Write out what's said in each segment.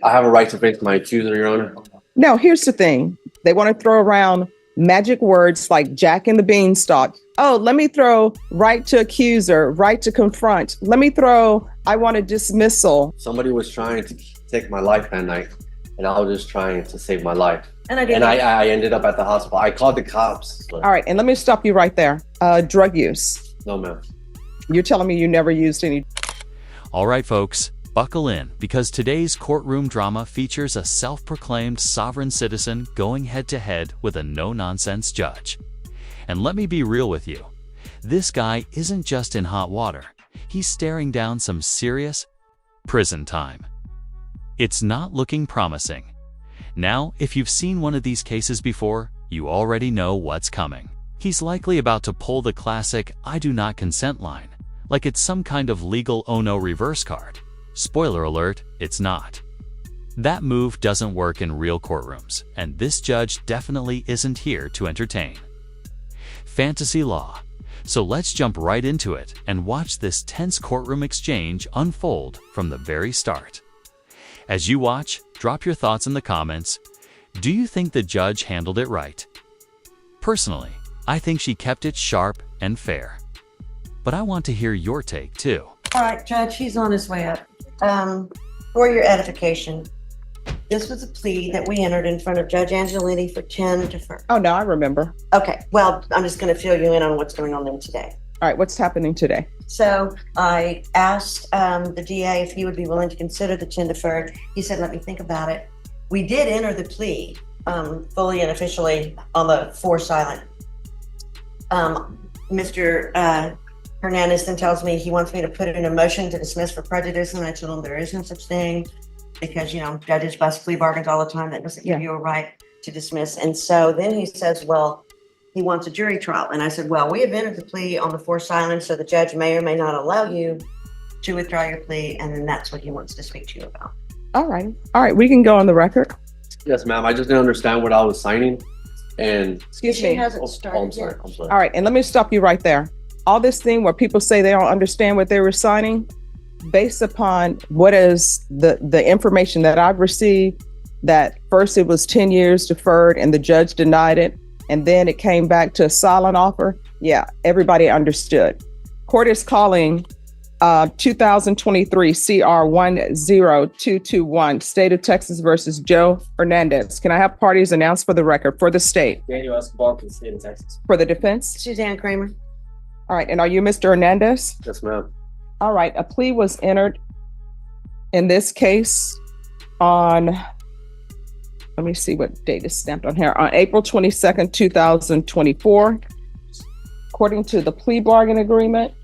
I have a right to face my accuser, Your Honor. No, here's the thing. They want to throw around magic words like Jack and the Beanstalk. Oh, let me throw right to accuser, right to confront. Let me throw, I want a dismissal. Somebody was trying to take my life that night, and I was just trying to save my life. And I did. And I ended up at the hospital. I called the cops. All right, and let me stop you right there. Drug use. No, ma'am. You're telling me you never used any. All right, folks, buckle in, because today's courtroom drama features a self-proclaimed sovereign citizen going head-to-head with a no-nonsense judge. And let me be real with you. This guy isn't just in hot water. He's staring down some serious prison time. It's not looking promising. Now, if you've seen one of these cases before, you already know what's coming. He's likely about to pull the classic "I do not consent" line, like it's some kind of legal oh no reverse card. Spoiler alert, it's not. That move doesn't work in real courtrooms, and this judge definitely isn't here to entertain. Fantasy law. So let's jump right into it and watch this tense courtroom exchange unfold from the very start. As you watch, drop your thoughts in the comments. Do you think the judge handled it right? Personally, I think she kept it sharp and fair. But I want to hear your take too. All right, Judge, he's on his way up. For your edification, this was a plea that we entered in front of Judge Angelini for 10 deferred. Oh, no, I remember. Okay, well, I'm just going to fill you in on what's going on then today. All right, what's happening today? So I asked the DA if he would be willing to consider the 10 deferred. He said, let me think about it. We did enter the plea fully and officially on the 4 silent. Mr. Hernandez then tells me he wants me to put in a motion to dismiss for prejudice, and I told him there is no such thing because, you know, judges bust plea bargains all the time. That doesn't give you a right to dismiss. And so then he says, well, he wants a jury trial. And I said, well, we have entered the plea on the 4 silent, so the judge may or may not allow you to withdraw your plea, and then that's what he wants to speak to you about. All right, we can go on the record. Yes, ma'am. I just didn't understand what I was signing. And Excuse She me. hasn't started I'm sorry. yet. I'm sorry. All right, and let me stop you right there. All this thing where people say they don't understand what they were signing, based upon what is the information that I've received, that first it was 10 years deferred and the judge denied it, and then it came back to a silent offer. Yeah, everybody understood. Court is calling 2023 CR 10221, State of Texas versus Joe Hernandez. Can I have parties announced for the record for the state? Daniel Escobar for the state of Texas. For the defense? Suzanne Kramer. All right, and are you Mr. Hernandez? Yes, ma'am. All right, a plea was entered in this case on, let me see what date is stamped on here, on April 22nd, 2024. According to the plea bargain agreement,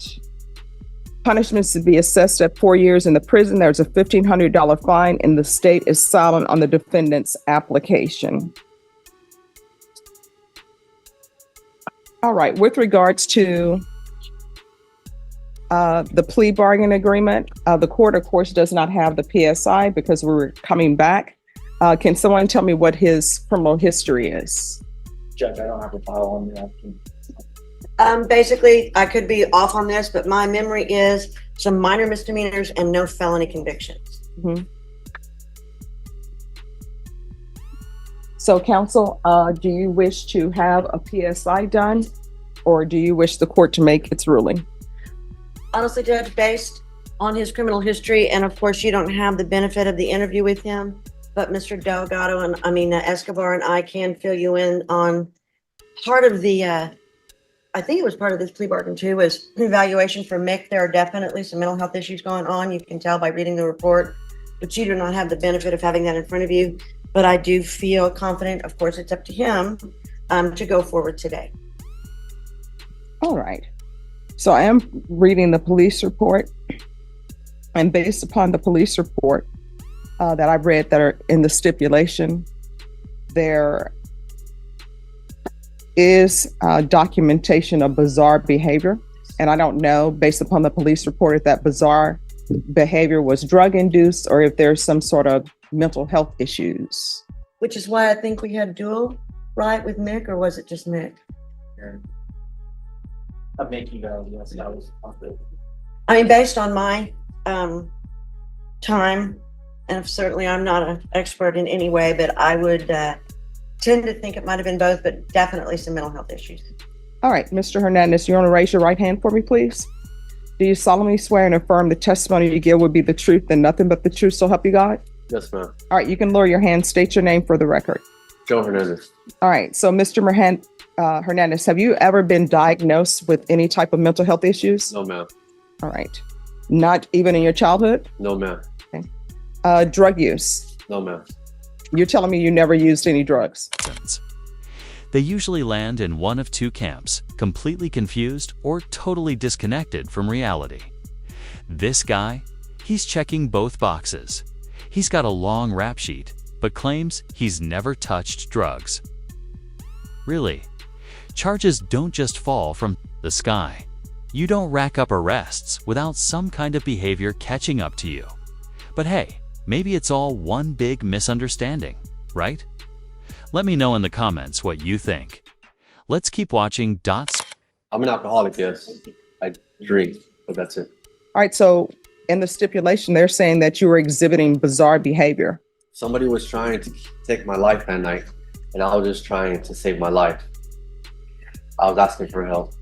punishments to be assessed at 4 years in the prison. There's a $1,500 fine, and the state is silent on the defendant's application. All right, with regards to the plea bargain agreement, the court, of course, does not have the PSI because we're coming back. Can someone tell me what his criminal history is? Judge, I don't have a file on that. Basically, I could be off on this, but my memory is some minor misdemeanors and no felony convictions. Mm-hmm. So, counsel, do you wish to have a PSI done, or do you wish the court to make its ruling? Honestly, Judge, based on his criminal history, and of course, you don't have the benefit of the interview with him, but Mr. Delgado and Escobar and I can fill you in on part of the, I think it was part of this plea bargain too, was evaluation for Mick. There are definitely some mental health issues going on. You can tell by reading the report, but you do not have the benefit of having that in front of you. But I do feel confident, of course, it's up to him to go forward today. All right. So I am reading the police report, and based upon the police report that I've read that are in the stipulation, there is documentation of bizarre behavior. And I don't know, based upon the police report, if that bizarre behavior was drug induced or if there's some sort of mental health issues. Which is why I think we had dual, right, with Mick, or was it just Mick? I'm making yes, that was awesome. I mean, based on my time And certainly I'm not an expert in any way, but I would tend to think it might have been both, but definitely some mental health issues. All right, Mr. Hernandez, you want to raise your right hand for me, please? Do you solemnly swear and affirm the testimony you give will be the truth and nothing but the truth, so help you God? Yes, ma'am. All right, you can lower your hand, state your name for the record. Joe Hernandez. All right, so Mr. Hernandez, have you ever been diagnosed with any type of mental health issues? No, ma'am. All right. Not even in your childhood? No, ma'am. Drug use? No, ma'am. You're telling me you never used any drugs? They usually land in one of two camps, completely confused or totally disconnected from reality. This guy, he's checking both boxes. He's got a long rap sheet, but claims he's never touched drugs. Really, charges don't just fall from the sky. You don't rack up arrests without some kind of behavior catching up to you. But hey, maybe it's all one big misunderstanding, right? Let me know in the comments what you think. Let's keep watching. I'm an alcoholic, yes. I drink, but that's it. All right, so in the stipulation, they're saying that you were exhibiting bizarre behavior. Somebody was trying to take my life that night, and I was just trying to save my life. I was asking for help.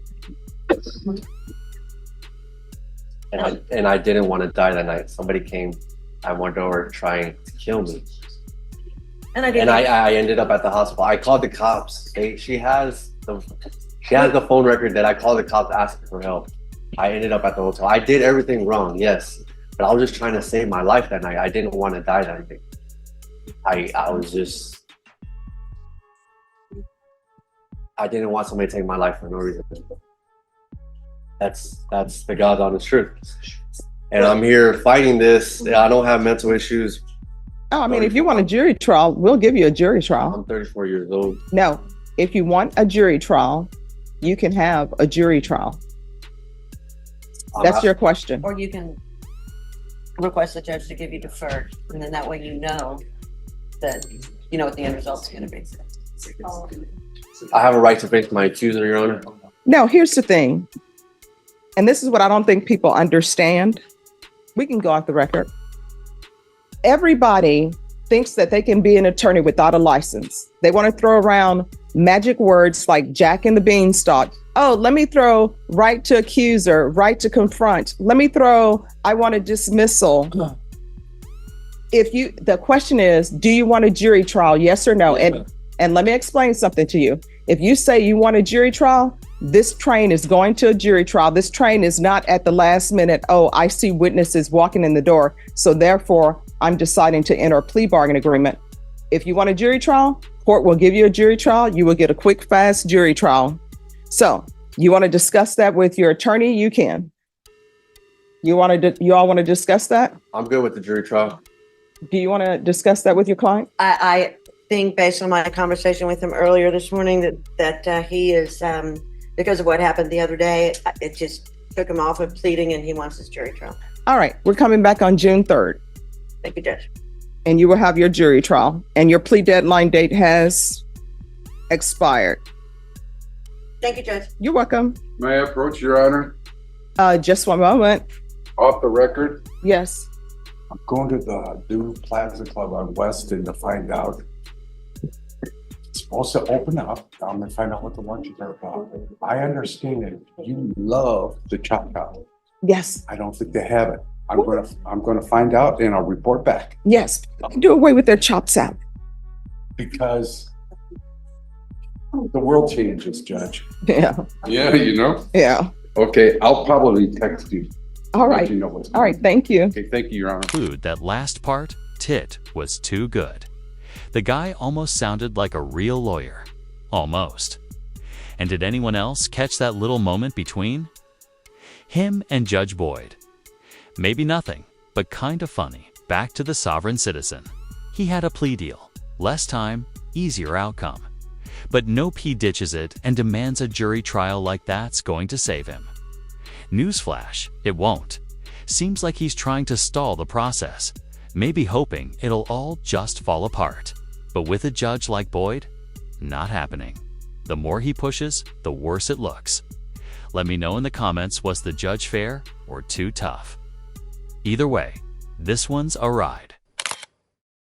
And I didn't want to die that night. Somebody came at my door trying to kill me. And I ended up at the hospital. I called the cops. She has the phone record that I called the cops asking for help. I ended up at the hotel. I did everything wrong, yes, but I was just trying to save my life that night. I didn't want to die that night. I didn't want somebody to take my life for no reason. That's the God's honest truth. And I'm here fighting this. I don't have mental issues. Oh, I mean, if you want a jury trial, we'll give you a jury trial. I'm 34 years old. No, if you want a jury trial, you can have a jury trial. That's your question. Or you can request the judge to give you deferred, and then that way you know that you know what the end result's going to be. I have a right to face my accuser, Your Honor. No, here's the thing. And this is what I don't think people understand. We can go off the record. Everybody thinks that they can be an attorney without a license. They want to throw around magic words like Jack and the Beanstalk. Oh, let me throw right to accuser, right to confront. Let me throw, I want a dismissal. The question is, do you want a jury trial? Yes or no? And let me explain something to you. If you say you want a jury trial, this train is going to a jury trial. This train is not at the last minute. Oh, I see witnesses walking in the door, so therefore I'm deciding to enter a plea bargain agreement. If you want a jury trial, court will give you a jury trial. You will get a quick, fast jury trial. So you want to discuss that with your attorney? You can. You all want to discuss that? I'm good with the jury trial. Do you want to discuss that with your client? I think based on my conversation with him earlier this morning that he is, because of what happened the other day, it just took him off of pleading and he wants his jury trial. All right. We're coming back on June 3rd. Thank you, Judge. And you will have your jury trial. And your plea deadline date has expired. Thank you, Judge. You're welcome. May I approach, Your Honor? Just one moment. Off the record? Yes. I'm going to the new Plaza Club on Weston to find out. It's supposed to open up. I'm gonna find out what the lunches are about. I understand that you love the chop chop. Yes. I don't think they have it. I'm gonna find out and I'll report back. Yes. Do away with their chops out. Because the world changes, Judge. Yeah. Yeah, you know? Yeah. Okay, I'll probably text you. All Let right. you know what's All right. Thank you. Okay, thank you, Your Honor. Conclude that last part, tit, was too good. The guy almost sounded like a real lawyer. Almost. And did anyone else catch that little moment between him and Judge Boyd? Maybe nothing, but kind of funny. Back to the sovereign citizen. He had a plea deal. Less time, easier outcome. But nope, he ditches it and demands a jury trial like that's going to save him. Newsflash, it won't. Seems like he's trying to stall the process, maybe hoping it'll all just fall apart. But with a judge like Boyd, not happening. The more he pushes, the worse it looks. Let me know in the comments, was the judge fair or too tough? Either way, this one's a ride.